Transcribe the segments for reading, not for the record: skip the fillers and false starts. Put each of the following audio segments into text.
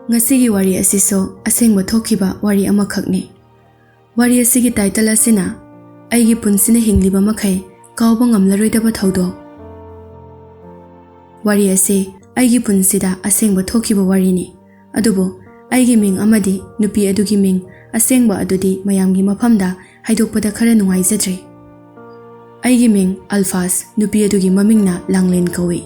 Ngasigi wari asiso asengba thokiba wari amakhakni. Wari asigi title asina aigi punsina hingliba makhai kauba ngamlaroidaba thaudo. Wari ase aigi punsida asengba thokiba wari ni. Adubo aigi ming amadi nupi adugi ming asengba adudi mayamgi mafamda haidokpada khara nungaijadre. Aigi ming Alphas nupi adugi mamingna Langlen kawi.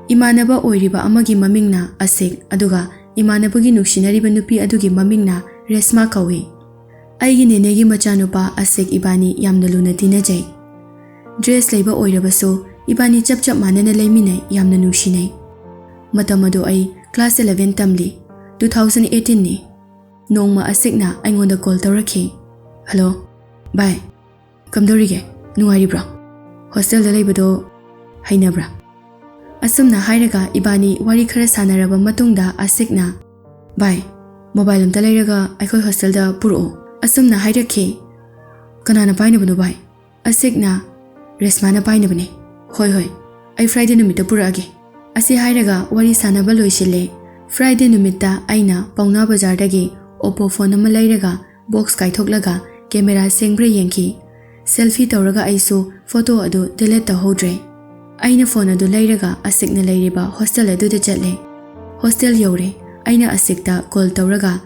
Imanaba oiriba amagi mamingna Asik aduga imanabagi nuksinariba nupi adugi mamingna Resma kawi. Aigi nenegi machanupa Asik ibani yamna luna tinajai. Dress laiba oirabaso ibani chap chap manana laiminai yamna nuksinai. Matamadu ai class 11 tamli 2018 ni. Nongma Asikna aingonda call tawraki. Hello, bye. Kamdorige, nungaribra. Hostel da laibado hainabra. Asumna hairaga ibani wari khara sanaraba matungda Asikna bye. Mobile amta lairaga aikoi hostel da puro. Asumna hairake. Kanana painabano bye. Asikna Resmana painabane. Hoi hoi. Ai Friday numita purage. Asi hairaga wari sanaba loisile. Friday numita aina Pauna Bazar dagi Oppo phone ama lairaga box kaithoglaga camera sengbre yenki. Selfie tawraga aisu photo adu delete tahodre. Aina phone adu lairaga Asikna lairiba hostel adu de chatle. Hostel yore aina Asikta call tawraga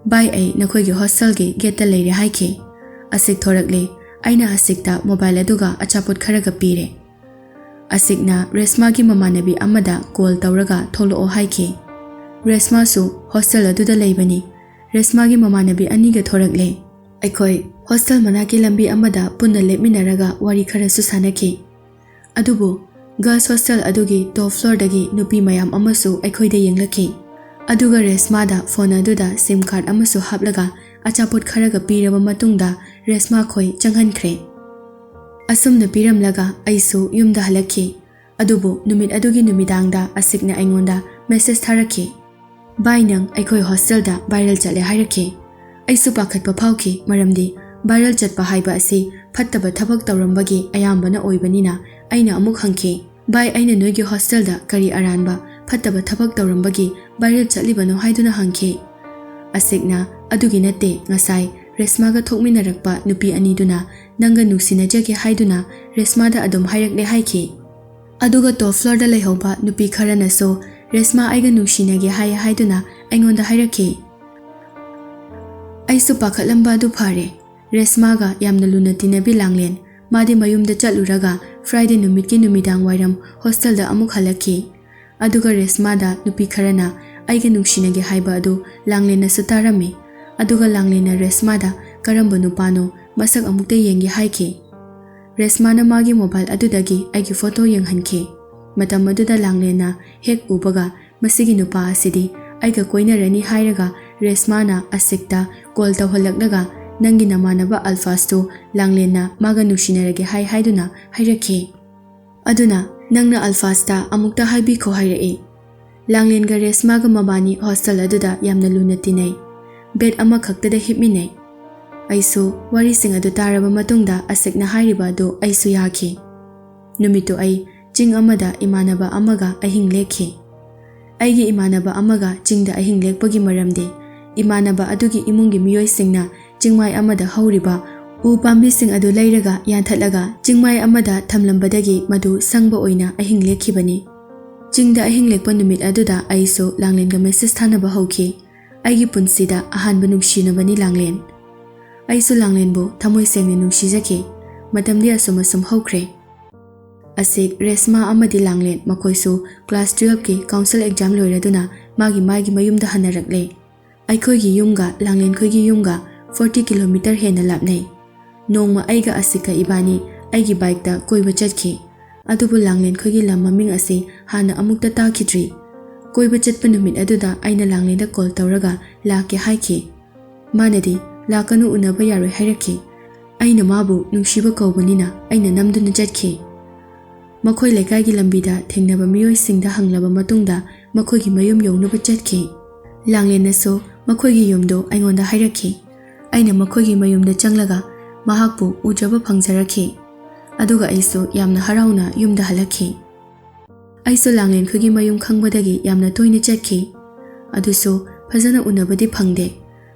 bye ai nakhoigi hostel gi gate ta laire haike. Asik thorakle aina Asikta mobile aduga achapot kharaga pire. Asikna Resma gi mamanabi amada call tawraga tholo haike. Resma su hostel adu da laibani. Resma gi mamanabi aniga thorakle. Aikoi hostel manaki lambi amada punna lepminaraga wari khara su sanaki. Adubu girls hostel adugi top floor dagi nupi mayam amasu aikhoida yenglaki. Aduga Resma da phone aduda SIM card amasu haplaga achapot kharaga piraba matungda Resma khoi changhankre. Asumna piramlaga aisu yumda halaki. Adubu numit adugi numidangda Asikna aingonda message tharaki. Bye nang aikoi hostel da viral chale hairaki. Aisu pakhatpa phauki maramdi viral chatpa haiba asi phattaba thabak tawrambagi ayambana oibanina aina amuk hangki. Bye aina noigi hostel da kari aranba phattaba thabak tawrambagi viral chatlibano haiduna hangki. Asikna adugi natte ngasai Resma ga thokminarakpa nupi aniduna nanga nuksinajage haiduna Resma da adum hairakle haiki. Aduga top floor da laihoba nupi kharana so Resma aiga nuksinage haiduna aingonda hairaki. Aisu pakhatlamba du phare. Resma ga yamna luna tinabi Langlen madi mayumda chatluraga Friday numitki numidang wairam hostel da amuk halaki. Aduga Resma da nupi kharana aiga nuksinage haiba adu Langlen na sutarami. Aduga Langlen na Resma da karamba nupano masak amukta yengi haiki. Resma na magi mobile adudagi aigi photo yenghanki. Matam aduda Langlen na hek ubaga masigi nupa asidi aiga koina rani hairaga Resma na Asikta call tawhalaknaga nangi namanaba Alphas tu Langlen na maga nuksinarage haiduna hairaki. Aduna nangna Alphas ta amukta haibi ko hairai. Langlen ga Resma ga mabani hostel aduda yamna luna tinai. Bed ama khaktada hipminai. Aisu wari sing adu taraba matungda Asikna hairiba adu aisu yaki. Numitu ai ching amada imanaba amaga ahing lekhi. Aigi imanaba amaga chingda ahing lekpagi maramde imanaba adugi imungi miyoi singna chingmai amada hauriba u pambi sing adu lairaga yanthatlaga chingmai amada thamlambadagi madu sangba oina ahing lekhibani. Chingda ahing lekpa numit aduda aisu Langlen ga message thanaba hauki. Aigi punsida ahanba nungsinabani Langlen. Aisu Langlen bu thamoi sengna nungsijaki. Matamdi asum haukre. Asik Resma amadi Langlen makoisu class 12 ki council exam loiraduna magi mayumda hanarakle. Aikhoigi yumga Langlen khoigi yumga 40 km hena lapnai. Nongma aiga Asika ibani aigi bike da koiba chatki. Adubu Langlen khoigi lam maming asi hana amukta takhidri. Koiba chatpa numit aduda aina Langlen da call tawraga lake haiki. Manadi lakanu unaba yaroi hairaki. Aina mabu nungshiba kaubanina aina namduna chatki. Makhoi lekaigi lambida thengnaba miyoi singda hanglaba matungda makhoigi mayum yongnaba chatki. Langlen na so makhoigi yumdo aingonda hairaki. Aina makhoigi mayumda changlaga mahakpu ujaba phangjaraki. Aduga aisu yamna harauna yumda halaki. Aisu Langlen khoigi mayum khangbadagi yamna toina chatki. Aduso ꯐꯖꯅ ꯎꯅꯕꯗꯤ ꯐꯪꯗꯦ꯫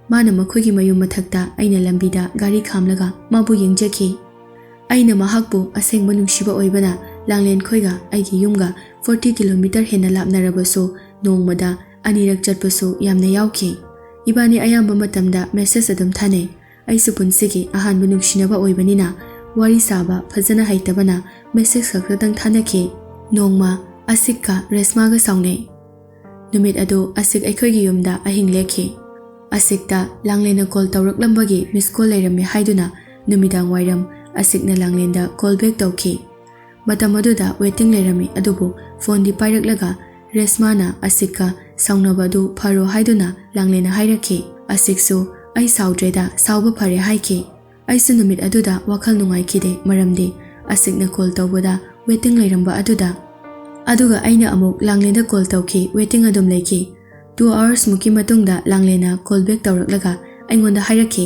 ꯃꯥꯅ ꯃꯈꯣꯏꯒꯤ ꯃꯌꯨꯝ ꯃꯊꯛꯇ ꯑꯩꯅ ꯂꯝꯕꯤꯗ ꯒꯥꯔꯤ ꯈꯥꯝꯂꯒ ꯃꯥꯕꯨ ꯌꯦꯡꯖꯈꯤ꯫ ꯑꯩꯅ ꯃꯍꯥꯛꯄꯨ ꯑꯁꯦꯡꯕ ꯅꯨꯡꯁꯤꯕ ꯑꯣꯏꯕꯅ ꯂꯥꯡꯂꯦꯟ ꯈꯣꯏꯒ ꯑꯩꯒꯤ ꯌꯨꯝꯒ 40 ꯀꯤꯂꯣꯃꯤꯇꯔ ꯍꯦꯟꯅ ꯂꯥꯞꯅꯔꯕꯁꯨ ꯅꯣꯡꯃꯗ ꯑꯅꯤꯔꯛ ꯆꯠꯄꯁꯨ ꯌꯥꯝꯅ ꯌꯥꯎꯈꯤ꯫ ꯏꯕꯥꯅꯤ ꯑꯌꯥꯝꯕ ꯃꯇꯝꯗ ꯃꯦꯁꯦꯖ ꯑꯗꯨꯝ ꯊꯥꯅꯩ꯫ ꯑꯩꯁꯨ ꯄꯨꯟꯁꯤꯒꯤ ꯑꯍꯥꯟꯕ ꯅꯨꯡꯁꯤꯅꯕ ꯑꯣꯏꯕꯅꯤꯅ ꯋꯥꯔꯤ ꯁꯥꯕ ꯐꯖꯅ ꯍꯩꯇꯕꯅ ꯃꯦꯁꯦꯖ ꯈꯛꯇꯪ ꯊꯥꯅꯈꯤ꯫ ꯅꯣꯡꯃ ꯑꯁꯤꯛꯀ ꯔꯦꯁꯃꯥꯒ ꯁꯥꯎꯅꯩ꯫ ꯅꯨꯃꯤꯠ ꯑꯗꯨ ꯑꯁꯤꯛ ꯑꯩꯈꯣꯏꯒꯤ ꯌꯨꯝꯗ ꯑꯍꯤꯡ ꯂꯦꯛꯈꯤ꯫ ꯑꯁꯤꯛꯇ ꯂꯥꯡꯂꯦꯟꯅ ꯀꯣꯜ ꯇꯧꯔꯛꯂꯝꯕꯒꯤ ꯃꯤꯁ ꯀꯣꯜ ꯂꯩꯔꯝꯃꯦ ꯍꯥꯏꯗꯨꯅ ꯅꯨꯃꯤꯗꯥꯡ ꯋꯥꯏꯔꯝ ꯑꯁꯤꯛꯅ ꯂꯥꯡꯂꯦꯟꯗ ꯀꯣꯜ ꯕꯦꯛ ꯇꯧꯈꯤ꯫ ꯃꯇꯝ ꯑꯗꯨꯗ ꯋꯦꯇꯤꯡ ꯂꯩꯔꯝꯃꯤ ꯑꯗꯨꯕꯨ ꯐꯣꯟꯗꯤ ꯄꯥꯏꯔꯛꯂꯒ ꯔꯦꯁꯃꯥꯅ ꯑꯁꯤꯛꯀ ꯁꯥꯎꯅꯕ ꯑꯗꯨ ꯐꯔꯣ ꯍꯥꯏꯗꯨꯅ ꯂꯥꯡꯂꯦꯟꯅ ꯍꯥꯏꯔꯛꯈꯤ꯫ ꯑꯁꯤꯛꯁꯨ ꯑꯩ ꯁꯥꯎꯗ꯭ꯔꯦꯗ, ꯁꯥꯎꯕ ꯐꯔꯦ ꯍꯥꯏꯈꯤ꯫ ꯑꯩꯁꯨ ꯅꯨꯃꯤꯠ ꯑꯗꯨꯗ ꯋꯥꯈꯜ ꯅꯨꯡꯉꯥꯏꯈꯤꯗꯦ ꯃꯔꯝꯗꯤ ꯑꯁꯤꯛꯅ ꯀꯣꯜ ꯇꯧꯕꯗ ꯋꯦꯇꯤꯡ ꯂꯩꯔꯝꯕ ꯑꯗꯨꯗ꯫ ꯑꯗꯨꯒ ꯑꯩꯅ ꯑꯃꯨꯛ ꯂꯥꯡꯂꯦꯟꯗ ꯀꯣꯜ ꯇꯧꯈꯤ, ꯋꯦꯇꯤꯡ ꯑꯗꯨꯝ ꯂꯩꯈꯤ꯫ 2 hours ꯃꯨꯛꯀꯤ ꯃꯇꯨꯡꯗ ꯂꯥꯡꯂꯦꯟꯅ ꯀꯣꯜ ꯕꯦꯛ ꯇꯧꯔꯛꯂꯒ ꯑꯩꯉꯣꯟꯗ ꯍꯥꯏꯔꯛꯈꯤ,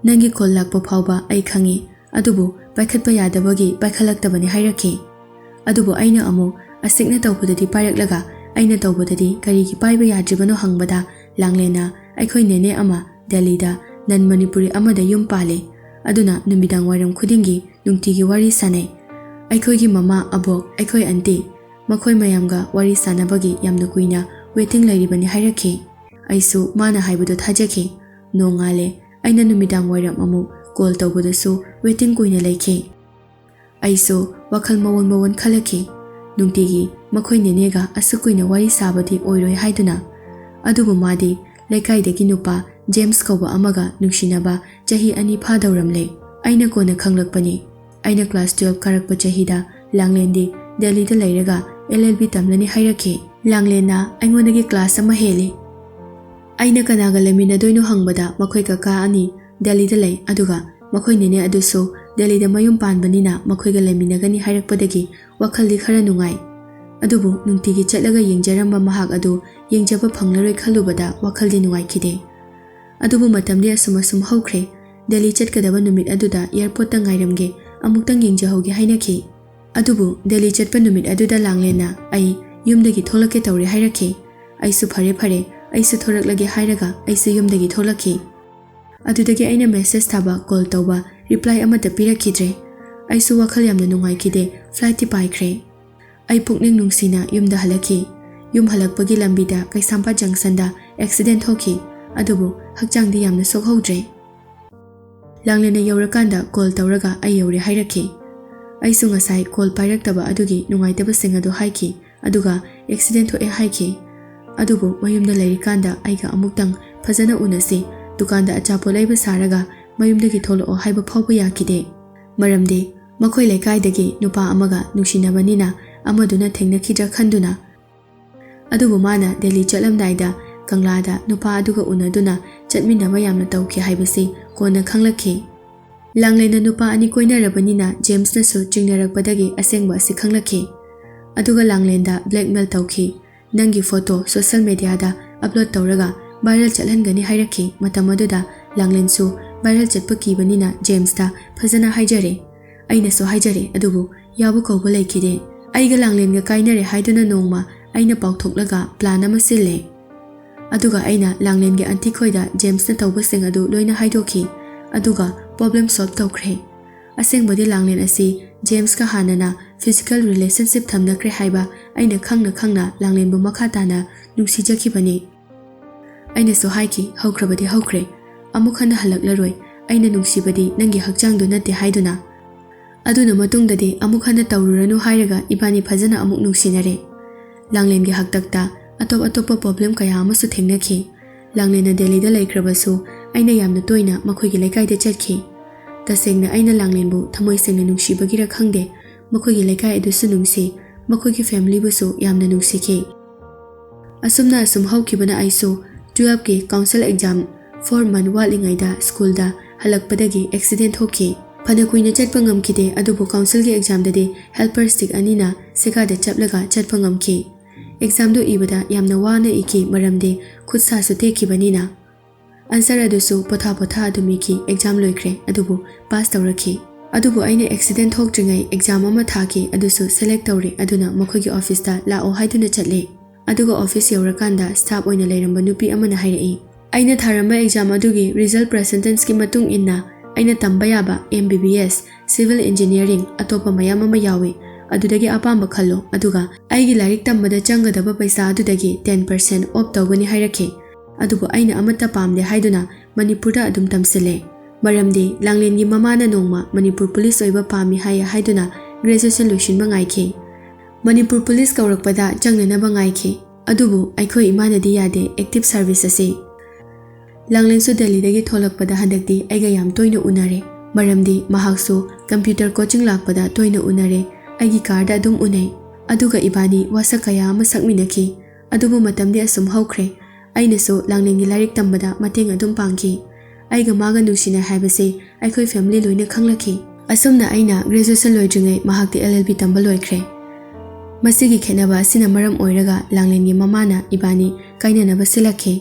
ꯅꯪꯒꯤ ꯀꯣꯜ ꯂꯥꯛꯄ ꯐꯥꯎꯕ ꯑꯩ ꯈꯪꯏ, ꯑꯗꯨꯕꯨ ꯄꯥꯏꯈꯠꯄ ꯌꯥꯗꯕꯒꯤ ꯄꯥꯏꯈꯠꯂꯛꯇꯕꯅꯤ ꯍꯥꯏꯔꯛꯈꯤ꯫ ꯑꯗꯨꯕꯨ ꯑꯩꯅ ꯑꯃꯨꯛ ꯑꯁꯤꯛꯅ ꯇꯧꯕꯗꯗꯤ ꯄꯥꯏꯔꯛꯂꯒ ꯑꯩꯅ ꯇꯧꯕꯗꯗꯤ ꯀꯔꯤꯒꯤ ꯄꯥꯏꯕ ꯌꯥꯗ꯭ꯔꯤꯕꯅꯣ ꯍꯪꯕꯗ ꯂꯥꯡꯂꯦꯟꯅ ꯑꯩꯈꯣꯏ ꯅꯦꯅꯦ ꯑꯃ ꯗꯦꯜꯂꯤꯗ ꯅꯟ ꯃꯅꯤꯄꯨꯔꯤ ꯑꯃꯗ ꯌꯨꯝ ꯄꯥꯜꯂꯤ, ꯑꯗꯨꯅ ꯅꯨꯃꯤꯗꯥꯡ ꯋꯥꯏꯔꯝ ꯈꯨꯗꯤꯡꯒꯤ ꯅꯨꯡꯇꯤꯒꯤ ꯋꯥꯔꯤ ꯁꯥꯅꯩ꯫ ꯑꯩꯈꯣꯏꯒꯤ ꯃꯃꯥ, ꯑꯕꯣꯛ, ꯑꯩꯈꯣꯏ ꯑꯟꯇꯤ ꯃꯈꯣꯏ ꯃꯌꯥꯝꯒ ꯋꯥꯔꯤ ꯁꯥꯅꯕꯒꯤ ꯌꯥꯝꯅ ꯀꯨꯏꯅ ꯋꯦꯇꯤꯡ ꯂꯩꯔꯤꯕꯅꯤ ꯍꯥꯏꯔꯛꯈꯤ꯫ ꯑꯩꯁꯨ ꯃꯥꯅ ꯍꯥꯏꯕꯗꯨ ꯊꯥꯖꯈꯤ꯫ ꯅꯣꯡꯉꯥꯜꯂꯦ ꯑꯩꯅ ꯅꯨꯃꯤꯗꯥꯡ ꯋꯥꯏꯔꯝ ꯑꯃꯨꯛ ꯀꯣꯜ ꯇꯧꯕꯗꯁꯨ ꯋꯦꯇꯤꯡ ꯀꯨꯏꯅ ꯂꯩꯈꯤ꯫ ꯑꯩꯁꯨ ꯋꯥꯈꯜ ꯃꯑꯣꯟ ꯈꯜꯂꯛꯈꯤ꯫ ꯅꯨꯡꯇꯤꯒꯤ ꯃꯈꯣꯏ ꯅꯦꯅꯦꯒ ꯑꯁꯨꯛ ꯀꯨꯏꯅ ꯋꯥꯔꯤ ꯁꯥꯕꯗꯤ ꯑꯣꯏꯔꯣꯏ ꯍꯥꯏꯗꯨꯅ꯫ ꯑꯗꯨꯕꯨ ꯃꯥꯗꯤ ꯂꯩꯀꯥꯏꯗꯒꯤ ꯅꯨꯄꯥ ꯖꯦꯝꯁ ꯀꯧꯕ ꯑꯃꯒ ꯅꯨꯡꯁꯤꯅꯕ ꯆꯍꯤ 2 ꯐꯥꯗꯧꯔꯝꯂꯦ꯫ ꯑꯩꯅ ꯀꯣꯟꯅ ꯈꯪꯂꯛꯄꯅꯤ꯫ ꯑꯩꯅ ꯀ꯭ꯂꯥꯁ 12 ꯀꯥꯔꯛꯄ ꯆꯍꯤꯗ ꯂꯥꯡꯂꯦꯟꯗꯤ ꯗꯦꯜꯂꯤꯗ ꯂꯩꯔꯒ LLB ꯇꯝꯂꯅꯤ ꯍꯥꯏꯔꯛꯈꯤ꯫ ꯂꯥꯡꯂꯦꯟꯅ ꯑꯩꯉꯣꯟꯗꯒꯤ ꯀ꯭ꯂꯥꯁ ꯑꯃ ꯍꯦꯜꯂꯤ꯫ ꯑꯩꯅ ꯀꯅꯥꯒ ꯂꯩꯃꯤꯟꯅꯗꯣꯏꯅꯣ ꯍꯪꯕꯗ ꯃꯈꯣꯏ ꯀꯀꯥ ꯑꯅꯤ ꯗꯦꯜꯂꯤꯗ ꯂꯩ, ꯑꯗꯨꯒ ꯃꯈꯣꯏ ꯅꯦꯅꯦ ꯑꯗꯨꯁꯨ ꯗꯦꯜꯂꯤꯗ ꯃꯌꯨꯝ ꯄꯥꯟꯕꯅꯤꯅ ꯃꯈꯣꯏꯒ ꯂꯩꯃꯤꯟꯅꯒꯅꯤ ꯍꯥꯏꯔꯛꯄꯗꯒꯤ ꯋꯥꯈꯜꯗꯤ ꯈꯔ ꯅꯨꯡꯉꯥꯏ꯫ ꯑꯗꯨꯕꯨ ꯅꯨꯡꯇꯤꯒꯤ ꯆꯠꯂꯒ ꯌꯦꯡꯖꯔꯝꯕ ꯃꯍꯥꯛ ꯑꯗꯨ ꯌꯦꯡꯖꯕ ꯐꯪꯂꯔꯣꯏ ꯈꯜꯂꯨꯕꯗ ꯋꯥꯈꯜꯗꯤ ꯅꯨꯡꯉꯥꯏꯈꯤꯗꯦ꯫ ꯑꯗꯨꯕꯨ ꯃꯇꯝꯗꯤ ꯑꯁꯨꯝ ꯍꯧꯈ꯭ꯔꯦ꯫ ꯗꯦꯜꯂꯤ ꯆꯠꯀꯗꯕ ꯅꯨꯃꯤꯠ ꯑꯗꯨꯗ ꯑꯦꯌꯔꯄꯣꯔꯠꯇ ꯉꯥꯏꯔꯝꯒꯦ, ꯑꯃꯨꯛꯇꯪ ꯌꯦꯡꯖꯍꯧꯒꯦ ꯍꯥꯏꯅꯈꯤ꯫ ꯑꯗꯨꯕꯨ ꯗꯦꯜꯂꯤ ꯆꯠꯄ ꯅꯨꯃꯤꯠ ꯑꯗꯨꯗ ꯂꯥꯡꯂꯦꯟꯅ ꯑꯩ ꯌꯨꯝꯗꯒꯤ ꯊꯣꯛꯂꯛꯀꯦ ꯇꯧꯔꯦ ꯍꯥꯏꯔꯛꯈꯤ꯫ ꯑꯩꯁꯨ ꯐꯔꯦ ꯑꯩꯁꯨ ꯊꯣꯔꯛꯂꯒꯦ ꯍꯥꯏꯔꯒ ꯑꯩꯁꯨ ꯌꯨꯝꯗꯒꯤ ꯊꯣꯛꯂꯛꯈꯤ꯫ ꯑꯗꯨꯗꯒꯤ ꯑꯩꯅ ꯃꯦꯁꯦꯖ ꯊꯥꯕ, ꯀꯣꯜ ꯇꯧꯕ, ꯔꯤꯄ꯭ꯂꯥꯏ ꯑꯃꯠꯇ ꯄꯤꯔꯛꯈꯤꯗ꯭ꯔꯦ꯫ ꯑꯩꯁꯨ ꯋꯥꯈꯜ ꯌꯥꯝꯅ ꯅꯨꯡꯉꯥꯏꯈꯤꯗꯦ꯫ ꯐ꯭ꯂꯥꯏꯠꯇꯤ ꯄꯥꯏꯈ꯭ꯔꯦ꯫ ꯑꯩ ꯄꯨꯛꯅꯤꯡ ꯅꯨꯡꯁꯤꯅ ꯌꯨꯝꯗ ꯍꯜꯂꯛꯈꯤ꯫ ꯌꯨꯝ ꯍꯜꯂꯛꯄꯒꯤ ꯂꯝꯕꯤꯗ ꯀꯩꯁꯥꯝꯄꯥꯠ ꯖꯪꯁꯟꯗ ꯑꯦꯛꯁꯤꯗꯦꯟ ꯊꯣꯛꯈꯤ, ꯑꯗꯨꯕꯨ ꯍꯛꯆꯥꯡꯗꯤ ꯌꯥꯝꯅ ꯁꯣꯛꯍꯧꯗ꯭ꯔꯦ꯫ ꯂꯥꯡꯂꯦꯟꯅ ꯌꯧꯔꯀꯥꯟꯗ ꯀꯣꯜ ꯇꯧꯔꯒ ꯑꯩ ꯌꯧꯔꯦ ꯍꯥꯏꯔꯛꯈꯤ꯫ ꯑꯩꯁꯨ ꯉꯁꯥꯏ ꯀꯣꯜ ꯄꯥꯏꯔꯛꯇꯕ ꯑꯗꯨꯒꯤ ꯅꯨꯡꯉꯥꯏꯇꯕꯁꯤꯡ ꯑꯗꯨ ꯍꯥꯏꯈꯤ, ꯑꯗꯨꯒ ꯑꯦꯛꯁꯤꯗꯦꯟ ꯊꯣꯛꯑꯦ ꯍꯥꯏꯈꯤ꯫ ꯑꯗꯨꯕꯨ ꯃꯌꯨꯝꯗ ꯂꯩꯔꯤꯀꯥꯟꯗ ꯑꯩꯒ ꯑꯃꯨꯛꯇꯪ ꯐꯖꯅ ꯎꯅꯁꯤ, ꯗꯨꯀꯥꯟꯗ ꯑꯆꯥꯄꯣꯠ ꯂꯩꯕ ꯁꯥꯔꯒ ꯃꯌꯨꯝꯗꯒꯤ ꯊꯣꯛꯂꯛꯑꯣ ꯍꯥꯏꯕ ꯐꯥꯎꯕ ꯌꯥꯈꯤꯗꯦ꯫ ꯃꯔꯝꯗꯤ ꯃꯈꯣꯏ ꯂꯩꯀꯥꯏꯗꯒꯤ ꯅꯨꯄꯥ ꯑꯃꯒ ꯅꯨꯡꯁꯤꯅꯕꯅꯤꯅ ꯑꯃꯗꯨꯅ ꯊꯦꯡꯅꯈꯤꯗ꯭ꯔꯥ ꯈꯟꯗꯨꯅ꯫ ꯑꯗꯨꯕꯨ ꯃꯥꯅ ꯗꯦꯜꯂꯤ ꯆꯠꯂꯝꯗꯥꯏꯗ ꯀꯪꯂꯥꯗ ꯅꯨꯄꯥ ꯑꯗꯨꯒ ꯎꯅꯗꯨꯅ ꯆꯠꯃꯤꯟꯅꯕ ꯌꯥꯝꯅ ꯇꯧꯈꯤ ꯍꯥꯏꯕꯁꯤ ꯀꯣꯟꯅ ꯈꯪꯂꯛꯈꯤ꯫ ꯂꯥꯡꯂꯦꯟꯅ ꯅꯨꯄꯥ ꯑꯅꯤ ꯀꯣꯏꯅꯔꯕꯅꯤꯅ ꯖꯦꯝꯁꯅꯁꯨ ꯆꯤꯡꯅꯔꯛꯄꯗꯒꯤ ꯑꯁꯦꯡꯕ ꯑꯁꯤ ꯈꯪꯂꯛꯈꯤ꯫ ꯑꯗꯨꯒ ꯂꯥꯡꯂꯦꯟꯗ ꯕ꯭ꯂꯦꯛꯃꯦꯜ ꯇꯧꯈꯤ꯫ ꯅꯪꯒꯤ ꯐꯣꯇꯣ ꯁꯣꯁꯤꯌꯦꯜ ꯃꯤꯗꯤꯌꯥꯗ ꯑꯞꯂꯣꯗ ꯇꯧꯔꯒ ꯚꯥꯏꯔꯦꯜ ꯆꯠꯍꯟꯒꯅꯤ ꯍꯥꯏꯔꯛꯈꯤ꯫ ꯃꯇꯝ ꯑꯗꯨꯗ ꯂꯥꯡꯂꯦꯟꯁꯨ ꯚꯥꯏꯔꯦꯜ ꯆꯠꯄ ꯀꯤꯕꯅꯤꯅ ꯖꯦꯝꯁꯇ ꯐꯖꯅ ꯍꯥꯏꯖꯔꯦ꯫ ꯑꯩꯅꯁꯨ ꯍꯥꯏꯖꯔꯦ, ꯑꯗꯨꯕꯨ ꯌꯥꯎꯕ ꯀꯧꯕ ꯂꯩꯈꯤꯗꯦ꯫ ꯑꯩꯒ ꯂꯥꯡꯂꯦꯟꯒ ꯀꯥꯏꯅꯔꯦ ꯍꯥꯏꯗꯨꯅ ꯅꯣꯡꯃ ꯑꯩꯅ ꯄꯥꯎꯊꯣꯛꯂꯒ ꯄ꯭ꯂꯥꯟ ꯑꯃ ꯁꯤꯜꯂꯦ꯫ ꯑꯗꯨꯒ ꯑꯩꯅ ꯂꯥꯡꯂꯦꯟꯒꯤ ꯑꯟꯇꯤꯈꯣꯏꯗ ꯖꯦꯝꯁꯅ ꯇꯧꯕꯁꯤꯡ ꯑꯗꯨ ꯂꯣꯏꯅ ꯍꯥꯏꯗꯣꯛꯈꯤ, ꯑꯗꯨꯒ ꯄ꯭ꯔꯣꯕ꯭ꯂꯦꯝ ꯁꯣꯜꯕ ꯇꯧꯈ꯭ꯔꯦ꯫ ꯑꯁꯦꯡꯕꯗꯤ ꯂꯥꯡꯂꯦꯟ ꯑꯁꯤ ꯖꯦꯝꯁꯀ ꯍꯥꯟꯅꯅ ꯐꯤꯖꯤꯀꯦꯜ ꯔꯤꯂꯦꯁꯟꯁꯤꯞ ꯊꯝꯅꯈ꯭ꯔꯦ ꯍꯥꯏꯕ ꯑꯩꯅ ꯈꯪꯅ ꯂꯥꯡꯂꯦꯟꯕꯨ ꯃꯈꯥ ꯇꯥꯅ ꯅꯨꯡꯁꯤꯖꯈꯤꯕꯅꯤ꯫ ꯑꯩꯅꯁꯨ ꯍꯥꯏꯈꯤ, ꯍꯧꯈ꯭ꯔꯕꯗꯤ ꯍꯧꯈ꯭ꯔꯦ, ꯑꯃꯨꯛ ꯍꯟꯅ ꯍꯜꯂꯛꯂꯔꯣꯏ, ꯑꯩꯅ ꯅꯨꯡꯁꯤꯕꯗꯤ ꯅꯪꯒꯤ ꯍꯛꯆꯥꯡꯗꯨ ꯅꯠꯇꯦ ꯍꯥꯏꯗꯨꯅ꯫ ꯑꯗꯨꯅ ꯃꯇꯨꯡꯗꯗꯤ ꯑꯃꯨꯛ ꯍꯟꯅ ꯇꯧꯔꯨꯔꯅꯨ ꯍꯥꯏꯔꯒ ꯏꯕꯥꯅꯤ ꯐꯖꯅ ꯑꯃꯨꯛ ꯅꯨꯡꯁꯤꯅꯔꯦ꯫ ꯂꯥꯡꯂꯦꯟꯒꯤ ꯍꯥꯛꯇꯛꯇ ꯑꯇꯣꯞꯄ ꯄ꯭ꯔꯣꯕ꯭ꯂꯦꯝ ꯀꯌꯥ ꯑꯃꯁꯨ ꯊꯦꯡꯅꯈꯤ꯫ ꯂꯥꯡꯂꯦꯟꯅ ꯗꯦꯜꯂꯤꯗ ꯂꯩꯈ꯭ꯔꯕꯁꯨ ꯑꯩꯅ ꯌꯥꯝꯅ ꯇꯣꯏꯅ ꯃꯈꯣꯏꯒꯤ ꯂꯩꯀꯥꯏꯗ ꯆꯠꯈꯤ꯫ ꯇꯁꯦꯡꯅ ꯑꯩꯅ ꯂꯥꯡꯂꯦꯟꯕꯨ ꯊꯃꯣꯏ ꯁꯦꯡꯅ ꯅꯨꯡꯁꯤꯕꯒꯤꯔ ꯈꯪꯗꯦ, ꯃꯈꯣꯏꯒꯤ ꯂꯩꯀꯥꯏ ꯑꯗꯨꯁꯨ ꯅꯨꯡꯁꯤ, ꯃꯈꯣꯏꯒꯤ ꯐꯦꯃꯤꯂꯤꯕꯨꯁꯨ ꯌꯥꯝꯅ ꯅꯨꯡꯁꯤꯈꯤ꯫ ꯑꯁꯨꯝꯅ ꯍꯧꯈꯤꯕꯅ ꯑꯩꯁꯨ 12ꯀꯤ ꯀꯥꯎꯟꯁꯤꯜ ꯑꯦꯛꯖꯥꯝ 4 ꯃꯟꯊ ꯋꯥꯠꯂꯤꯉꯩꯗ ꯁ꯭ꯀꯨꯜꯗ ꯍꯜꯂꯛꯄꯗꯒꯤ ꯑꯦꯛꯁꯤꯗꯦꯟ ꯊꯣꯛꯈꯤ꯫ ꯐꯅ ꯀꯨꯏꯅ ꯆꯠꯄ ꯉꯝꯈꯤꯗꯦ, ꯑꯗꯨꯕꯨ ꯀꯥꯎꯟꯁꯤꯜꯒꯤ ꯑꯦꯛꯖꯥꯝꯗꯗꯤ ꯍꯦꯜꯄꯔ ꯁ꯭ꯇꯤꯛ ꯑꯅꯤꯅ ꯁꯦꯒꯥꯗ ꯆꯞꯂꯒ ꯆꯠꯄ ꯉꯝꯈꯤ꯫ ꯑꯦꯛꯖꯥꯝꯗꯨ ꯏꯕꯗ ꯌꯥꯝꯅ ꯋꯥꯅ ꯏꯈꯤ ꯃꯔꯝꯗꯤ ꯈꯨꯠ ꯁꯥꯁꯨ ꯇꯦꯛꯈꯤꯕꯅꯤꯅ꯫ ꯑꯟꯁꯔ ꯑꯗꯨꯁꯨ ꯄꯣꯊꯥ ꯑꯗꯨꯝ ꯏꯈꯤ꯫ ꯑꯦꯛꯖꯥꯝ ꯂꯣꯏꯈ꯭ꯔꯦ, ꯑꯗꯨꯕꯨ ꯄꯥꯁ ꯇꯧꯔꯛꯈꯤ꯫ ꯑꯗꯨꯕꯨ ꯑꯩꯅ ꯑꯦꯛꯁꯤꯗꯦꯟ ꯊꯣꯛꯇ꯭ꯔꯤꯉꯩ ꯑꯦꯛꯖꯥꯝ ꯑꯃ ꯊꯥꯈꯤ, ꯑꯗꯨꯁꯨ ꯁꯦꯂꯦꯛ ꯇꯧꯔꯦ, ꯑꯗꯨꯅ ꯃꯈꯣꯏꯒꯤ ꯑꯣꯐꯤꯁꯇ ꯂꯥꯛꯑꯣ ꯍꯥꯏꯗꯨꯅ ꯆꯠꯂꯦ꯫ ꯑꯗꯨꯒ ꯑꯣꯐꯤꯁ ꯌꯧꯔꯀꯥꯟꯗ ꯁ꯭ꯇꯥꯐ ꯑꯣꯏꯅ ꯂꯩꯔꯝꯕ ꯅꯨꯄꯤ ꯑꯃꯅ ꯍꯥꯏꯔꯛꯏ ꯑꯩꯅ ꯊꯥꯔꯝꯕ ꯑꯦꯛꯖꯥꯝ ꯑꯗꯨꯒꯤ ꯔꯤꯖꯜꯠ ꯄꯔꯁꯦꯟꯇꯦꯖꯀꯤ ꯃꯇꯨꯡ ꯏꯟꯅ ꯑꯩꯅ ꯇꯝꯕ ꯌꯥꯕ MBBS, ꯁꯤꯚꯤꯜ ꯏꯟꯖꯤꯅꯤꯌꯔꯤꯡ ꯑꯇꯣꯞꯄ ꯃꯌꯥꯝ ꯑꯃ ꯌꯥꯎꯏ ꯑꯗꯨꯗꯒꯤ ꯑꯄꯥꯝꯕ ꯈꯜꯂꯣ ꯑꯗꯨꯒ ꯑꯩꯒꯤ ꯂꯥꯏꯔꯤꯛ ꯇꯝꯕꯗ ꯆꯪꯒꯗꯕ ꯄꯩꯁꯥ ꯑꯗꯨꯗꯒꯤ 10% ꯑꯣꯐ ꯇꯧꯒꯅꯤ ꯍꯥꯏꯔꯛꯈꯤ ꯑꯗꯨꯕꯨ ꯑꯩꯅ ꯑꯃꯠꯇ ꯄꯥꯝꯗꯦ ꯍꯥꯏꯗꯨꯅ ꯃꯅꯤꯄꯨꯔꯗ ꯑꯗꯨꯝ ꯇꯝꯁꯤꯜꯂꯦ ꯃꯔꯝꯗꯤ ꯂꯥꯡꯂꯦꯟꯒꯤ ꯃꯃꯥꯅ ꯅꯣꯡꯃ ꯃꯅꯤꯄꯨꯔ ꯄꯨꯂꯤꯁ ꯑꯣꯏꯕ ꯄꯥꯝꯃꯤ ꯍꯥꯏꯗꯨꯅ ꯒ꯭ꯔꯦꯖꯨꯑꯦꯁꯟ ꯂꯣꯏꯁꯤꯟꯕ ꯉꯥꯏꯈꯤ ꯃꯅꯤꯄꯨꯔ ꯄꯨꯂꯤꯁ ꯀꯧꯔꯛꯄꯗ ꯆꯪꯅꯅꯕ ꯉꯥꯏꯈꯤ ꯑꯗꯨꯕꯨ ꯑꯩꯈꯣꯏ ꯏꯃꯥꯅꯗꯤ ꯌꯥꯗꯦ ꯑꯦꯛꯇꯤꯚ ꯁꯔꯚꯤꯁ ꯑꯁꯤ ꯂꯥꯡꯂꯦꯟꯁꯨ ꯗꯦꯜꯂꯤꯗꯒꯤ ꯊꯣꯛꯂꯛꯄꯗ ꯍꯟꯗꯛꯇꯤ ꯑꯩꯒ ꯌꯥꯝ ꯇꯣꯏꯅ ꯎꯅꯔꯦ ꯃꯔꯝꯗꯤ ꯃꯍꯥꯛꯁꯨ ꯀꯝꯄ꯭ꯌꯨꯇꯔ ꯀꯣꯆꯤꯡ ꯂꯥꯛꯄꯗ ꯇꯣꯏꯅ ꯎꯅꯔꯦ ꯑꯩꯒꯤ ꯀꯥꯔꯗ ꯑꯗꯨꯝ ꯎꯅꯩ ꯑꯗꯨꯒ ꯏꯕꯥꯅꯤ ꯋꯥꯁꯛ ꯀꯌꯥ ꯑꯃ ꯁꯛꯃꯤꯟꯅꯈꯤ ꯑꯗꯨꯕꯨ ꯃꯇꯝꯗꯤ ꯑꯁꯨꯝ ꯍꯧꯈ꯭ꯔꯦ ꯑꯩꯅꯁꯨ ꯂꯥꯡꯂꯦꯟꯒꯤ ꯂꯥꯏꯔꯤꯛ ꯇꯝꯕꯗ ꯃꯇꯦꯡ ꯑꯗꯨꯝ ꯄꯥꯡꯈꯤ ꯑꯩꯒ ꯃꯥꯒ ꯅꯨꯡꯁꯤꯅꯩ ꯍꯥꯏꯕꯁꯤ ꯑꯩꯈꯣꯏ ꯐꯦꯃꯤꯂꯤ ꯂꯣꯏꯅ ꯈꯪꯂꯛꯈꯤ ꯑꯁꯨꯝꯅ ꯑꯩꯅ ꯒ꯭ꯔꯦꯖꯨꯑꯦꯁꯟ ꯂꯣꯏꯗ꯭ꯔꯤꯉꯩ ꯃꯍꯥꯛꯇꯤ LLB ꯇꯝꯕ ꯂꯣꯏꯈ꯭ꯔꯦ ꯃꯁꯤꯒꯤ ꯈꯦꯠꯅꯕ ꯑꯁꯤꯅ ꯃꯔꯝ ꯑꯣꯏꯔꯒ ꯂꯥꯡꯂꯦꯟꯒꯤ ꯃꯃꯥꯅ ꯏꯕꯥꯅꯤ ꯀꯥꯏꯅꯅꯕ ꯁꯤꯜꯂꯛꯈꯤ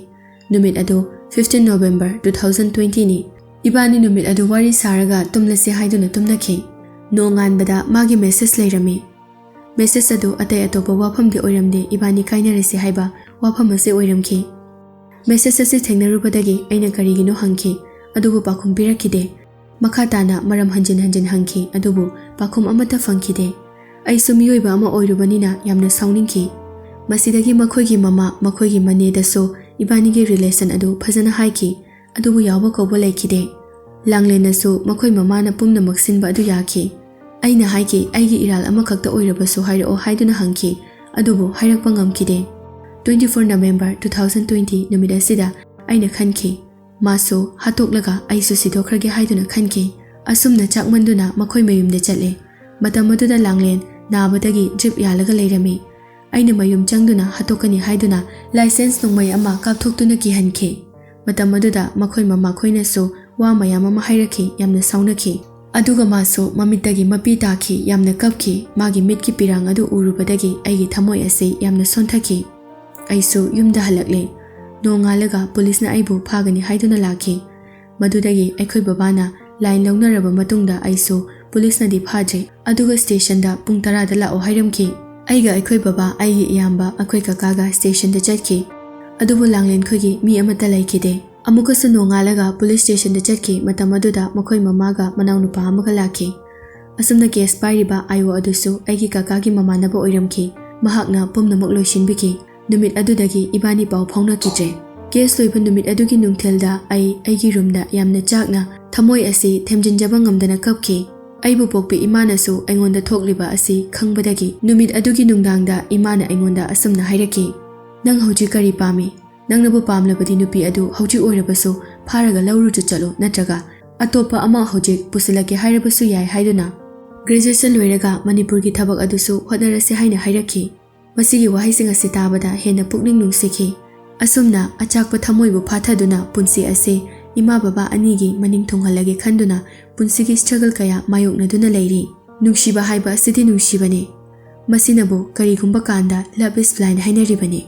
ꯅꯨꯃꯤꯠ ꯑꯗꯨ 15 ꯅꯣꯚꯦꯝꯕꯔ 2020ꯅꯤ ꯏꯕꯥꯅꯤ ꯅꯨꯃꯤꯠ ꯑꯗꯨ ꯋꯥꯔꯤ ꯁꯥꯔꯒ ꯇꯨꯝꯂꯁꯤ ꯍꯥꯏꯗꯨꯅ ꯇꯨꯝꯅꯈꯤ ꯅꯣꯡꯉꯥꯟꯕꯗ ꯃꯥꯒꯤ ꯃꯦꯁꯦꯖ ꯂꯩꯔꯝꯃꯤ ꯃꯦꯁꯦꯖ ꯑꯗꯨ ꯑꯇꯩ ꯑꯇꯣꯞꯄ ꯋꯥꯐꯝꯗꯤ ꯑꯣꯏꯔꯝꯗꯦ ꯏꯕꯥꯅꯤ ꯀꯥꯏꯅꯔꯁꯤ ꯍꯥꯏꯕ ꯋꯥꯐꯝ ꯑꯁꯤ ꯑꯣꯏꯔꯝꯈꯤ ꯃꯦꯁꯦꯖ ꯑꯁꯤ ꯊꯦꯡꯅꯔꯨꯕꯗꯒꯤ ꯑꯩꯅ ꯀꯔꯤꯒꯤꯅꯣ ꯍꯪꯈꯤ ꯑꯗꯨꯕꯨ ꯄꯥꯎꯈꯨꯝ ꯄꯤꯔꯛꯈꯤꯗꯦ ꯃꯈꯥ ꯇꯥꯅ ꯃꯔꯝ ꯍꯟꯖꯤꯟ ꯍꯟꯖꯤꯟ ꯍꯪꯈꯤ ꯑꯗꯨꯕꯨ ꯄꯥꯎꯈꯨꯝ ꯑꯃꯠꯇ ꯐꯪꯈꯤꯗꯦ ꯑꯩꯁꯨ ꯃꯤꯑꯣꯏꯕ ꯑꯃ ꯑꯣꯏꯔꯨꯕꯅꯤꯅ ꯌꯥꯝꯅ ꯁꯥꯎꯅꯤꯡꯈꯤ ꯃꯁꯤꯗꯒꯤ ꯃꯈꯣꯏꯒꯤ ꯃꯃꯥ ꯃꯈꯣꯏꯒꯤ ꯃꯅꯦꯗꯁꯨ ꯏꯕꯥꯅꯤꯒꯤ ꯔꯤꯂꯦꯁꯟ ꯑꯗꯨ ꯐꯖꯅ ꯍꯥꯏꯈꯤ ꯑꯗꯨꯕꯨ ꯌꯥꯎꯕ ꯀꯧꯕ ꯂꯩꯈꯤꯗꯦ ꯂꯥꯡꯂꯦꯟꯅꯁꯨ ꯃꯈꯣꯏ ꯃꯃꯥꯅ ꯄꯨꯝꯅꯃꯛ ꯁꯤꯟꯕ ꯑꯗꯨ ꯌꯥꯈꯤ ꯑꯩꯅ ꯍꯥꯏꯈꯤ ꯑꯩꯒꯤ ꯏꯔꯥꯜ ꯑꯃꯈꯛꯇ ꯑꯣꯏꯔꯕꯁꯨ ꯍꯥꯏꯔꯛꯑꯣ ꯍꯥꯏꯗꯨꯅ ꯍꯪꯈꯤ ꯑꯗꯨꯕꯨ ꯍꯥꯏꯔꯛꯄ ꯉꯝꯈꯤꯗꯦ 24 ꯅꯕꯦꯝꯕꯔ 2020 ꯅꯨꯃꯤꯠ ꯑꯁꯤꯗ ꯑꯩꯅ ꯈꯟꯈꯤ ꯃꯥꯁꯨ ꯍꯥꯠꯇꯣꯛꯂꯒ ꯑꯩꯁꯨ ꯁꯤꯗꯣꯛꯈ꯭ꯔꯒꯦ ꯍꯥꯏꯗꯨꯅ ꯈꯟꯈꯤ ꯑꯁꯨꯝꯅ ꯆꯥꯛꯃꯟꯗꯨꯅ ꯃꯈꯣꯏ ꯃꯌꯨꯝꯗ ꯆꯠꯂꯦ ꯃꯇꯝ ꯑꯗꯨꯗ ꯂꯥꯡꯂꯦꯟ ꯅꯥꯕꯗꯒꯤ ꯗ꯭ꯔꯤꯞ ꯌꯥꯜꯂꯒ ꯂꯩꯔꯝꯃꯤ ꯑꯩꯅ ꯃꯌꯨꯝ ꯆꯪꯗꯨꯅ ꯍꯥꯠꯇꯣꯛꯀꯅꯤ ꯍꯥꯏꯗꯨꯅ ꯂꯥꯏꯁꯦꯟꯁ ꯅꯣꯡꯃꯩ ꯑꯃ ꯀꯥꯞꯊꯣꯛꯇꯨꯅ ꯀꯤꯍꯟꯈꯤ ꯃꯇꯝ ꯑꯗꯨꯗ ꯃꯈꯣꯏ ꯃꯃꯥꯈꯣꯏꯅꯁꯨ ꯋꯥ ꯃꯌꯥꯝ ꯑꯃ ꯍꯥꯏꯔꯛꯈꯤ ꯌꯥꯝꯅ ꯁꯥꯎꯅꯈꯤ ꯑꯗꯨꯒ ꯃꯥꯁꯨ ꯃꯃꯤꯠꯇꯒꯤ ꯃꯄꯤ ꯇꯥꯈꯤ ꯌꯥꯝꯅ ꯀꯞꯈꯤ ꯃꯥꯒꯤ ꯃꯤꯠꯀꯤ ꯄꯤꯔꯥꯡ ꯑꯗꯨ ꯎꯔꯨꯕꯗꯒꯤ ꯑꯩꯒꯤ ꯊꯃꯣꯏ ꯑꯁꯤ ꯌꯥꯝꯅ ꯁꯣꯟꯊꯈꯤ ꯑꯩꯁꯨ ꯌꯨꯝꯗ ꯍꯜꯂꯛꯂꯦ ꯅꯣꯡꯉꯥꯜꯂꯒ ꯄꯨꯂꯤꯁꯅ ꯑꯩꯕꯨ ꯐꯥꯒꯅꯤ ꯍꯥꯏꯗꯨꯅ ꯂꯥꯛꯈꯤ ꯃꯗꯨꯗꯒꯤ ꯑꯩꯈꯣꯏ ꯕꯕꯥꯅ ꯂꯥꯏꯟ ꯂꯧꯅꯔꯕ ꯃꯇꯨꯡꯗ ꯑꯩꯁꯨ ꯄꯨꯂꯤꯁꯅꯗꯤ ꯐꯥꯗ꯭ꯔꯤ ꯑꯗꯨꯒ ꯁ꯭ꯇꯦꯁꯟꯗ ꯄꯨꯡ 10ꯗ ꯂꯥꯛꯑꯣ ꯍꯥꯏꯔꯝꯈꯤ ꯑꯩꯒ ꯑꯩꯈꯣꯏ ꯕꯕꯥ ꯑꯩꯒꯤ ꯏꯌꯥꯝꯕ ꯑꯩꯈꯣꯏ ꯀꯀꯥꯒ ꯁ꯭ꯇꯦꯁꯟꯗ ꯆꯠꯈꯤ ꯑꯗꯨꯕꯨ ꯂꯥꯡꯂꯦꯟꯈꯣꯏꯒꯤ ꯃꯤ ꯑꯃꯠꯇ ꯂꯩꯈꯤꯗꯦ ꯑꯃꯨꯛꯀꯁꯨ ꯅꯣꯡꯉꯥꯜꯂꯒ ꯄꯨꯂꯤꯁ ꯁ꯭ꯇꯦꯁꯟꯗ ꯆꯠꯈꯤ ꯃꯇꯝ ꯑꯗꯨꯗ ꯃꯈꯣꯏ ꯃꯃꯥꯒ ꯃꯅꯥꯎꯅꯨꯄꯥ ꯑꯃꯒ ꯂꯥꯛꯈꯤ ꯑꯁꯨꯝꯅ ꯀꯦꯁ ꯄꯥꯏꯔꯤꯕ IO ꯑꯗꯨꯁꯨ ꯑꯩꯒꯤ ꯀꯀꯥꯒꯤ ꯃꯃꯥꯟꯅꯕ ꯑꯣꯏꯔꯝꯈꯤ ꯃꯍꯥꯛꯅ ꯄꯨꯝꯅꯃꯛ ꯂꯣꯏꯁꯤꯟꯕꯤꯈꯤ ꯅꯨꯃꯤꯠ ꯑꯗꯨꯗꯒꯤ ꯏꯕꯥꯅꯤ ꯄꯥꯎ ꯐꯥꯎꯅꯈꯤꯗ꯭ꯔꯦ ꯀꯦꯁ ꯂꯣꯏꯕ ꯅꯨꯃꯤꯠ ꯑꯗꯨꯒꯤ ꯅꯨꯡꯊꯤꯜꯗ ꯑꯩꯒꯤ ꯔꯨꯝꯗ ꯌꯥꯝꯅ ꯆꯥꯛꯅ ꯊꯃꯣꯏ ꯑꯁꯤ ꯊꯦꯝꯖꯤꯟꯖꯕ ꯉꯝꯗꯅ ꯀꯞꯈꯤ ꯑꯩꯕꯨ ꯄꯣꯛꯄꯤ ꯏꯃꯥꯅꯁꯨ ꯑꯩꯉꯣꯟꯗ ꯊꯣꯛꯂꯤꯕ ꯑꯁꯤ ꯈꯪꯕꯗꯒꯤ ꯅꯨꯃꯤꯠ ꯑꯗꯨꯒꯤ ꯅꯨꯡꯗꯥꯡꯗ ꯏꯃꯥꯅ ꯑꯩꯉꯣꯟꯗ ꯑꯁꯨꯝꯅ ꯍꯥꯏꯔꯛꯈꯤ ꯅꯪ ꯍꯧꯖꯤꯛ ꯀꯔꯤ ꯄꯥꯝꯃꯤ ꯅꯪꯅꯕꯨ ꯄꯥꯝꯂꯕꯗꯤ ꯅꯨꯄꯤ ꯑꯗꯨ ꯍꯧꯖꯤꯛ ꯑꯣꯏꯔꯕꯁꯨ ꯐꯥꯔꯒ ꯂꯧꯔꯨꯆꯨ ꯆꯠꯂꯣ ꯅꯠꯇ꯭ꯔꯒ ꯑꯇꯣꯞꯄ ꯑꯃ ꯍꯧꯖꯤꯛ ꯄꯨꯁꯤꯜꯂꯛꯀꯦ ꯍꯥꯏꯔꯕꯁꯨ ꯌꯥꯏ ꯍꯥꯏꯗꯨꯅ ꯒ꯭ꯔꯦꯖꯨꯑꯦꯁꯟ ꯂꯣꯏꯔꯒ ꯃꯅꯤꯄꯨꯔꯒꯤ ꯊꯕꯛ ꯑꯗꯨꯁꯨ ꯍꯣꯠꯅꯔꯁꯤ ꯍꯥꯏꯅ ꯍꯥꯏꯔꯛꯈꯤ ꯃꯁꯤꯒꯤ ꯋꯥꯍꯩꯁꯤꯡ ꯑꯁꯤ ꯇꯥꯕꯗ ꯍꯦꯟꯅ ꯄꯨꯛꯅꯤꯡ ꯅꯨꯡꯁꯤꯈꯤ ꯑꯁꯨꯝꯅ ꯑꯆꯥꯛꯄ ꯊꯃꯣꯏꯕꯨ ꯐꯥꯊꯗꯨꯅ ꯄꯨꯟꯁꯤ ꯑꯁꯤ ꯏꯃꯥ ꯕꯕꯥ ꯑꯅꯤꯒꯤ ꯃꯅꯤꯡ ꯊꯨꯡꯍꯜꯂꯒꯦ ꯈꯟꯗꯨꯅ ꯄꯨꯟꯁꯤꯒꯤ ꯁ꯭ꯇ꯭ꯔꯒꯜ ꯀꯌꯥ ꯃꯥꯌꯣꯛꯅꯗꯨꯅ ꯂꯩꯔꯤ ꯅꯨꯡꯁꯤꯕ ꯍꯥꯏꯕ ꯑꯁꯤꯗꯤ ꯅꯨꯡꯁꯤꯕꯅꯤ ꯃꯁꯤꯅꯕꯨ ꯀꯔꯤꯒꯨꯝꯕ ꯀꯥꯟꯗ ꯂꯚ ꯏꯁ ꯕ꯭ꯂꯥꯏꯟ ꯍꯥꯏꯅꯔꯤꯕꯅꯤ